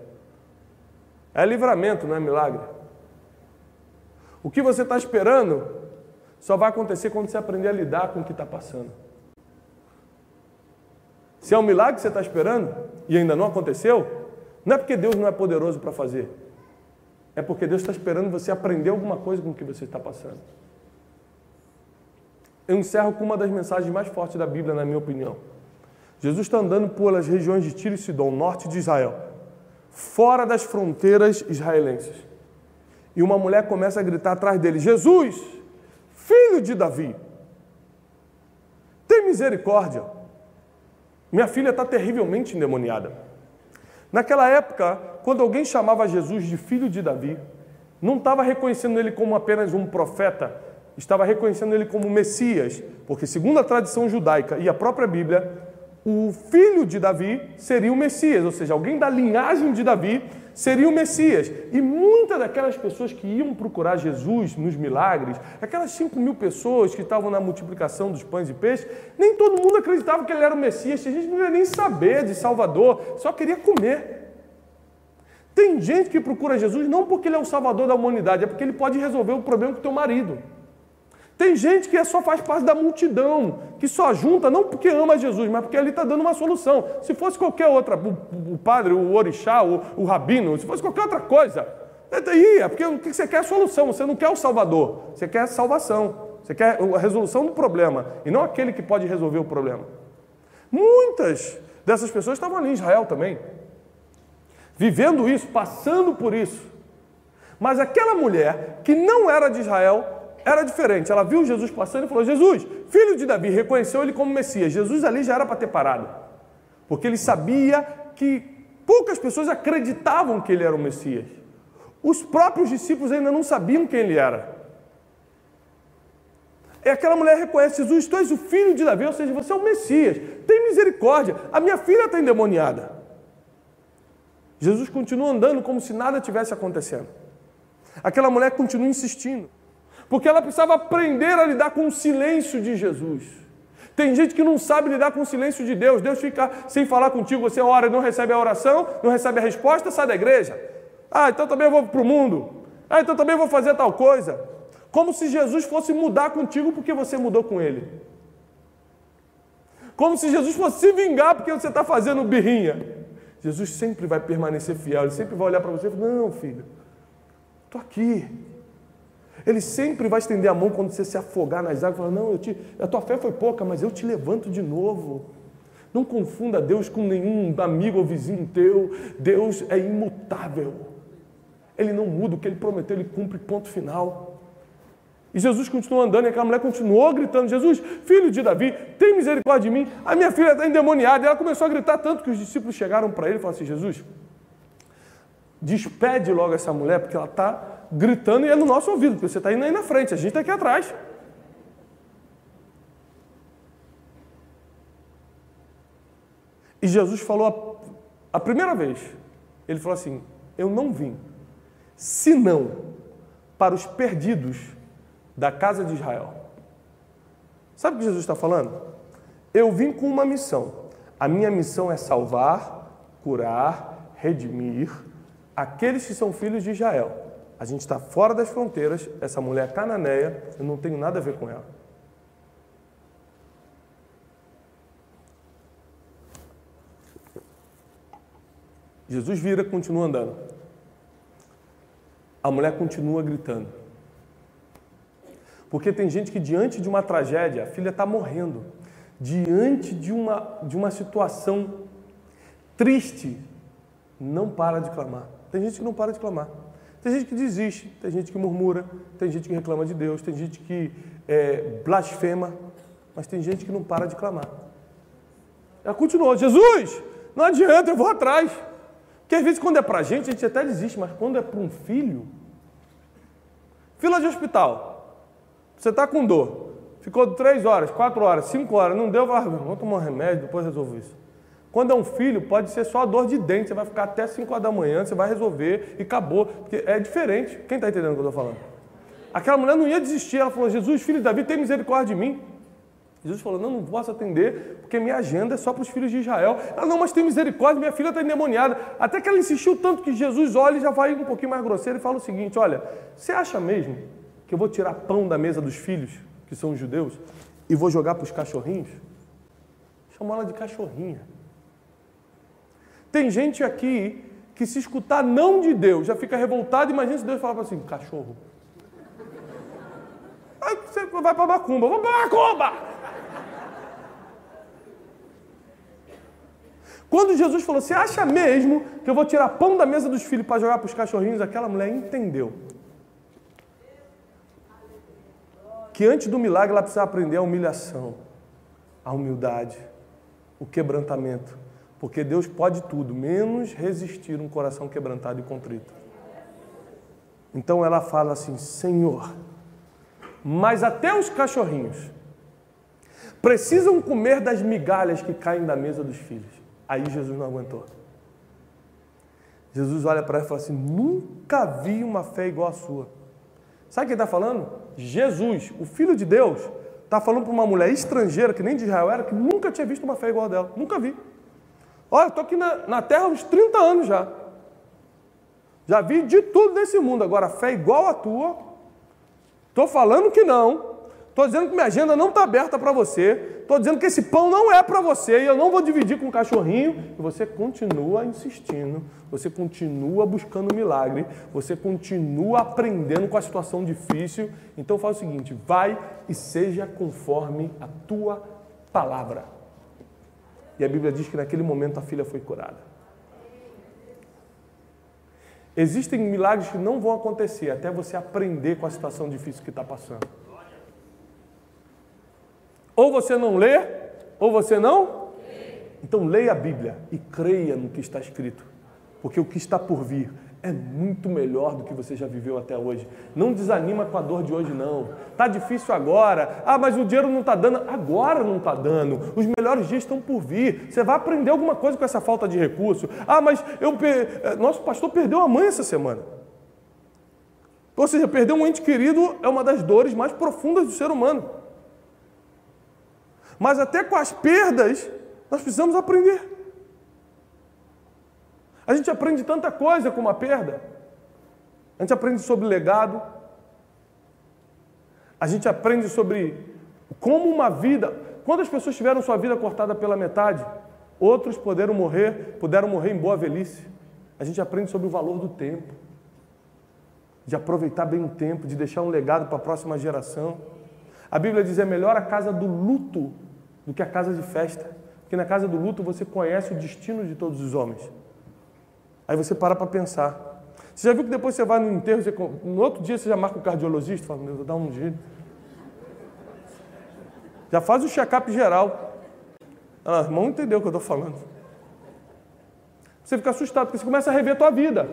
É livramento, não é milagre. O que você está esperando só vai acontecer quando você aprender a lidar com o que está passando. Se é um milagre que você está esperando e ainda não aconteceu, não é porque Deus não é poderoso para fazer. É porque Deus está esperando você aprender alguma coisa com o que você está passando. Eu encerro com uma das mensagens mais fortes da Bíblia, na minha opinião. Jesus está andando pelas regiões de Tiro e Sidom, norte de Israel, fora das fronteiras israelenses. E uma mulher começa a gritar atrás dele: Jesus, filho de Davi, tem misericórdia. Minha filha está terrivelmente endemoniada. Naquela época, quando alguém chamava Jesus de filho de Davi, não estava reconhecendo ele como apenas um profeta, estava reconhecendo ele como Messias, porque segundo a tradição judaica e a própria Bíblia, o filho de Davi seria o Messias, ou seja, alguém da linhagem de Davi seria o Messias. E muitas daquelas pessoas que iam procurar Jesus nos milagres, aquelas 5.000 pessoas que estavam na multiplicação dos pães e peixes, nem todo mundo acreditava que ele era o Messias. Tinha gente que não queria nem saber de Salvador, só queria comer. Tem gente que procura Jesus não porque ele é o Salvador da humanidade, é porque ele pode resolver o problema com o teu marido. Tem gente que só faz parte da multidão, que só junta não porque ama Jesus, mas porque ele está dando uma solução. Se fosse qualquer outra, o padre, o orixá, o rabino, se fosse qualquer outra coisa, é porque o que você quer é a solução, você não quer o Salvador, você quer a salvação, você quer a resolução do problema, e não aquele que pode resolver o problema. Muitas dessas pessoas estavam ali em Israel também, vivendo isso, passando por isso. Mas aquela mulher que não era de Israel, era diferente. Ela viu Jesus passando e falou: Jesus, filho de Davi, reconheceu ele como Messias. Jesus ali já era para ter parado, porque ele sabia que poucas pessoas acreditavam que ele era o Messias. Os próprios discípulos ainda não sabiam quem ele era. E aquela mulher reconhece: Jesus, tu és o filho de Davi, ou seja, você é o Messias. Tem misericórdia, a minha filha está endemoniada. Jesus continua andando como se nada tivesse acontecendo. Aquela mulher continua insistindo, porque ela precisava aprender a lidar com o silêncio de Jesus. Tem gente que não sabe lidar com o silêncio de Deus. Deus fica sem falar contigo, você ora e não recebe a oração, não recebe a resposta, sai da igreja. Ah, então também eu vou para o mundo. Ah, então também eu vou fazer tal coisa. Como se Jesus fosse mudar contigo porque você mudou com ele. Como se Jesus fosse se vingar porque você está fazendo birrinha. Jesus sempre vai permanecer fiel, ele sempre vai olhar para você e falar: não, filho, estou aqui. Ele sempre vai estender a mão quando você se afogar nas águas e falar: não, a tua fé foi pouca, mas eu te levanto de novo. Não confunda Deus com nenhum amigo ou vizinho teu. Deus é imutável. Ele não muda, o que ele prometeu, ele cumpre, ponto final. E Jesus continuou andando e aquela mulher continuou gritando: Jesus, filho de Davi, tem misericórdia de mim, a minha filha está endemoniada. E ela começou a gritar tanto que os discípulos chegaram para ele e falaram assim: Jesus, despede logo essa mulher, porque ela está gritando e é no nosso ouvido, porque você está indo aí na frente, a gente está aqui atrás. E Jesus falou a primeira vez, ele falou assim: eu não vim, senão para os perdidos da casa de Israel. Sabe o que Jesus está falando? Eu vim com uma missão. A minha missão é salvar, curar, redimir aqueles que são filhos de Israel. A gente está fora das fronteiras, essa mulher cananeia, eu não tenho nada a ver com ela. Jesus vira, continua andando. A mulher continua gritando. Porque tem gente que diante de uma tragédia, a filha está morrendo, diante de uma situação triste, não para de clamar. Tem gente que não para de clamar. Tem gente que desiste, tem gente que murmura, tem gente que reclama de Deus, tem gente que blasfema, mas tem gente que não para de clamar. Ela continuou: Jesus, não adianta, eu vou atrás. Porque às vezes quando é para a gente até desiste, mas quando é para um filho... Fila de hospital, você está com dor, ficou 3 horas, 4 horas, 5 horas, não deu, vamos tomar um remédio, depois resolvo isso. Quando é um filho, pode ser só a dor de dente, você vai ficar até 5 horas da manhã, você vai resolver e acabou. Porque é diferente. Quem está entendendo o que eu estou falando? Aquela mulher não ia desistir, ela falou: Jesus, filho de Davi, tem misericórdia de mim. Jesus falou: não posso atender, porque minha agenda é só para os filhos de Israel. Ela: não, mas tem misericórdia, minha filha está endemoniada. Até que ela insistiu tanto que Jesus olha e já vai um pouquinho mais grosseiro e fala o seguinte: olha, você acha mesmo que eu vou tirar pão da mesa dos filhos, que são os judeus, e vou jogar para os cachorrinhos? Isso Chamou ela de cachorrinha. Tem gente aqui que se escutar não de Deus, já fica revoltado. Imagina se Deus falava assim, cachorro. Aí você vai para macumba. Vamos para macumba! Quando Jesus falou, você acha mesmo que eu vou tirar pão da mesa dos filhos para jogar para os cachorrinhos? Aquela mulher entendeu que antes do milagre ela precisava aprender a humilhação, a humildade, o quebrantamento. Porque Deus pode tudo, menos resistir um coração quebrantado e contrito. Então ela fala assim, Senhor, mas até os cachorrinhos precisam comer das migalhas que caem da mesa dos filhos. Aí Jesus não aguentou. Jesus olha para ela e fala assim, nunca vi uma fé igual a sua. Sabe quem está falando? Jesus, o Filho de Deus, está falando para uma mulher estrangeira, que nem de Israel era, que nunca tinha visto uma fé igual a dela. Nunca vi. Olha, eu estou aqui na Terra há uns 30 anos já. Já vi de tudo nesse mundo. Agora, fé igual a tua, estou falando que não. Estou dizendo que minha agenda não está aberta para você. Estou dizendo que esse pão não é para você e eu não vou dividir com um cachorrinho. E você continua insistindo, você continua buscando milagre, você continua aprendendo com a situação difícil. Então faz o seguinte, vai e seja conforme a tua palavra. E a Bíblia diz que naquele momento a filha foi curada. Existem milagres que não vão acontecer até você aprender com a situação difícil que está passando. Ou você não lê, ou você não? Então leia a Bíblia e creia no que está escrito. Porque o que está por vir é muito melhor do que você já viveu até hoje. Não desanima com a dor de hoje, não. Está difícil agora. Ah, mas o dinheiro não está dando. Agora não está dando. Os melhores dias estão por vir. Você vai aprender alguma coisa com essa falta de recurso. Ah, mas nosso pastor perdeu a mãe essa semana. Ou seja, perder um ente querido é uma das dores mais profundas do ser humano. Mas até com as perdas, nós precisamos aprender. A gente aprende tanta coisa com uma perda. A gente aprende sobre legado. A gente aprende sobre como uma vida... Quando as pessoas tiveram sua vida cortada pela metade, outros puderam morrer em boa velhice. A gente aprende sobre o valor do tempo. De aproveitar bem o tempo, de deixar um legado para a próxima geração. A Bíblia diz, é melhor a casa do luto do que a casa de festa. Porque na casa do luto você conhece o destino de todos os homens. Aí você para pensar. Você já viu que depois você vai no enterro, no outro dia você já marca o cardiologista, fala, meu, vou dar um jeito. Já faz o check-up geral. Ah, irmão, entendeu o que eu estou falando. Você fica assustado, porque você começa a rever a tua vida.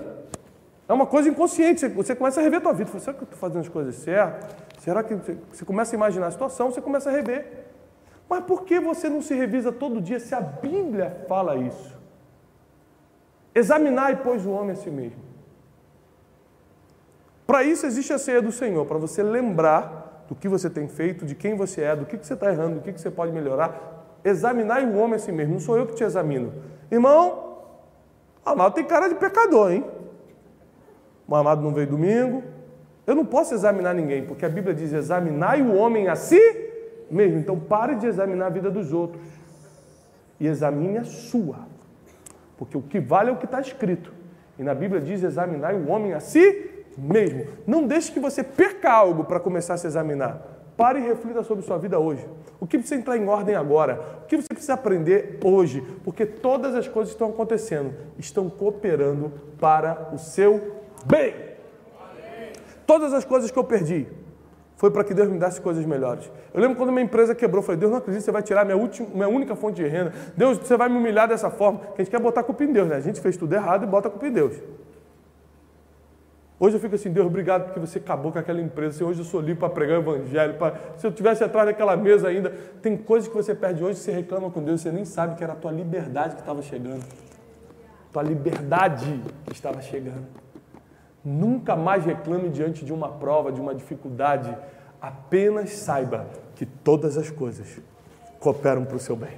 É uma coisa inconsciente, você começa a rever a tua vida. Será que eu estou fazendo as coisas certas? Será que você começa a imaginar a situação, você começa a rever. Mas por que você não se revisa todo dia se a Bíblia fala isso? Examinai, pois, o homem a si mesmo. Para isso existe a ceia do Senhor, para você lembrar do que você tem feito, de quem você é, do que você está errando, do que você pode melhorar. Examinai o homem a si mesmo, não sou eu que te examino. Irmão, o Amado tem cara de pecador, hein? O Amado não veio domingo. Eu não posso examinar ninguém, porque a Bíblia diz, examinai o homem a si mesmo. Então pare de examinar a vida dos outros e examine a sua. Porque o que vale é o que está escrito. E na Bíblia diz, examinar o homem a si mesmo. Não deixe que você perca algo para começar a se examinar. Pare e reflita sobre sua vida hoje. O que precisa entrar em ordem agora? O que você precisa aprender hoje? Porque todas as coisas que estão acontecendo estão cooperando para o seu bem. Todas as coisas que eu perdi foi para que Deus me desse coisas melhores. Eu lembro quando minha empresa quebrou, eu falei, Deus, não acredito, você vai tirar minha única fonte de renda. Deus, você vai me humilhar dessa forma. Que a gente quer botar a culpa em Deus, né? A gente fez tudo errado e bota a culpa em Deus. Hoje eu fico assim, Deus, obrigado porque você acabou com aquela empresa. Assim, hoje eu sou livre para pregar o evangelho. Se eu estivesse atrás daquela mesa ainda, tem coisas que você perde hoje, você reclama com Deus, você nem sabe que era a tua liberdade que estava chegando. Tua liberdade que estava chegando. Nunca mais reclame diante de uma prova, de uma dificuldade. Apenas saiba que todas as coisas cooperam para o seu bem.